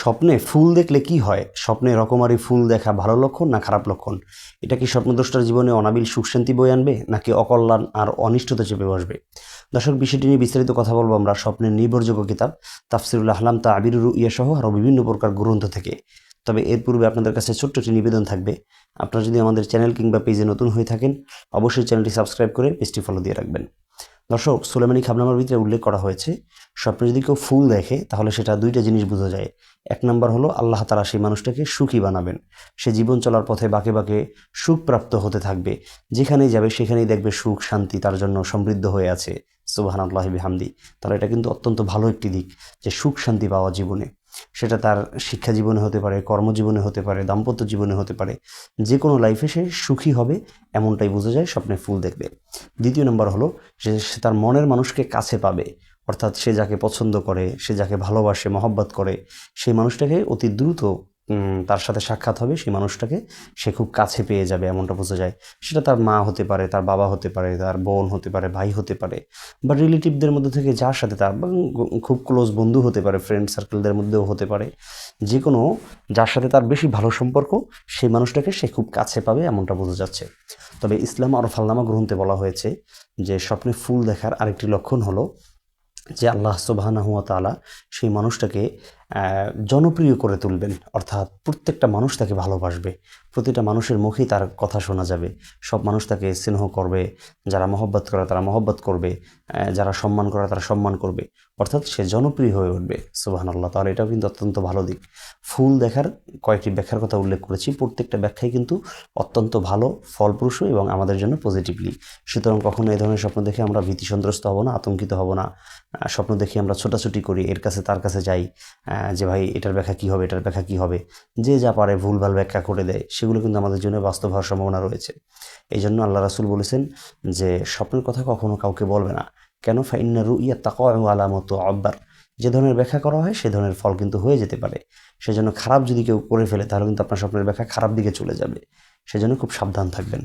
স্বপ্নে ফুল দেখলে কি হয়? স্বপ্নে রকমারি ফুল দেখা ভালো লক্ষণ না খারাপ লক্ষণ? এটা কি স্বপ্নদ্রষ্টার জীবনে অনাবিল সুখ শান্তি বয়ে আনবে, নাকি অকল্যাণ আর অনিষ্টতা চেপে বসবে? দর্শক, বিষয়টি নিয়ে বিস্তারিত কথা বলবো আমরা স্বপ্নের নির্ভরযোগ্য কিতাব তাফসিরুল আহলাম তাবিরুর রুইয়া সহ আরও বিভিন্ন প্রকার গ্রন্থ থেকে। তবে এর পূর্বে আপনাদের কাছে ছোট্ট একটি নিবেদন থাকবে। আপনারা যদি আমাদের চ্যানেল কিংবা পেজে নতুন হয়ে থাকেন, অবশ্যই চ্যানেলটি সাবস্ক্রাইব করে পেজটি ফলো দিয়ে রাখবেন। দর্শক, সুলেমানি খাবনামার ভিতরে উল্লেখ করা হয়েছে, স্বপ্নে যদি কেউ ফুল দেখে তাহলে সেটা দুইটা জিনিস বোঝা যায়। এক নম্বর হলো আল্লাহ তাআলা সেই মানুষটাকে সুখী বানাবেন। সে জীবন চলার পথে বাঁকে বাঁকে সুখপ্রাপ্ত হতে থাকবে। যেখানেই যাবে সেখানেই দেখবে সুখ শান্তি তার জন্য সমৃদ্ধ হয়ে আছে। সুবহানাল্লাহি বিহামদি। তাহলে এটা কিন্তু অত্যন্ত ভালো একটি দিক, যে সুখ শান্তি পাওয়া জীবনে। সেটা তার শিক্ষা জীবনে হতে পারে, কর্মজীবনে হতে পারে, দাম্পত্য জীবনে হতে পারে। যে কোনো লাইফে সে সুখী হবে, এমনটাই বোঝা যায় স্বপ্নে ফুল দেখবে। দ্বিতীয় নম্বর হলো সে তার মনের মানুষকে কাছে পাবে। অর্থাৎ সে যাকে পছন্দ করে, সে যাকে ভালোবাসে, মহব্বত করে, সেই মানুষটাকে অতি দ্রুত তার সাথে সাক্ষাৎ হবে, সেই মানুষটাকে সে খুব কাছে পেয়ে যাবে, এমনটা বোঝা যায়। সেটা তার মা হতে পারে, তার বাবা হতে পারে, তার বোন হতে পারে, ভাই হতে পারে, বা রিলেটিভদের মধ্যে থেকে যার সাথে তার খুব ক্লোজ বন্ধু হতে পারে, ফ্রেন্ড সার্কেলদের মধ্যেও হতে পারে। যে কোনো যার সাথে তার বেশি ভালো সম্পর্ক, সেই মানুষটাকে সে খুব কাছে পাবে, এমনটা বোঝা যাচ্ছে। তবে ইসলাম আর ফালনামা গ্রন্থে বলা হয়েছে যে স্বপ্নে ফুল দেখার আরেকটি লক্ষণ হলো যে আল্লাহ সুবহানাহু ওয়া তাআলা সেই মানুষটাকে জনপ্রিয় করে তুলবেন। অর্থাৎ প্রত্যেকটা মানুষ তাকে ভালোবাসবে, প্রতিটা মানুষের মুখেই তার কথা শোনা যাবে। সব মানুষ তাকে স্নেহ করবে, যারা মহব্বত করে তারা মহব্বত করবে, যারা সম্মান করে তারা সম্মান করবে। অর্থাৎ সে জনপ্রিয় হয়ে উঠবে। সুবহানাল্লাহ। তাহলে এটাও কিন্তু অত্যন্ত ভালো দিক। ফুল দেখার কয়েকটি ব্যাখ্যার কথা উল্লেখ করেছি, প্রত্যেকটা ব্যাখ্যাই কিন্তু অত্যন্ত ভালো, ফলপ্রসূ এবং আমাদের জন্য পজিটিভলি। সুতরাং কখনো এই ধরনের স্বপ্ন দেখে আমরা ভীতি সন্ত্রস্ত হব না, আতঙ্কিত হব না। স্বপ্ন দেখে আমরা ছোটাছুটি করি, এর কাছে তার কাছে যাই, যে ভাই এটার ব্যাখ্যা কী হবে, এটার ব্যাখ্যা কী হবে। যে যা পারে ভুলভাল ব্যাখ্যা করে দেয়, সেগুলো কিন্তু আমাদের জন্য বাস্তব হওয়ার সম্ভাবনা রয়েছে। এই জন্য আল্লাহ রাসূল বলেছেন যে স্বপ্নের কথা কখনো কাউকে বলবে না। কেন? ফাইন্না রুইয়া তাকাউ আলামাতু আব্বার। যে ধরনের ব্যাখ্যা করা হয় সে ধরনের ফল কিন্তু হয়ে যেতে পারে। সেজন্য খারাপ যদি কেউ করে ফেলে তাহলে কিন্তু আপনার স্বপ্নের ব্যাখ্যা খারাপ দিকে চলে যাবে। সেজন্য খুব সাবধান থাকবেন।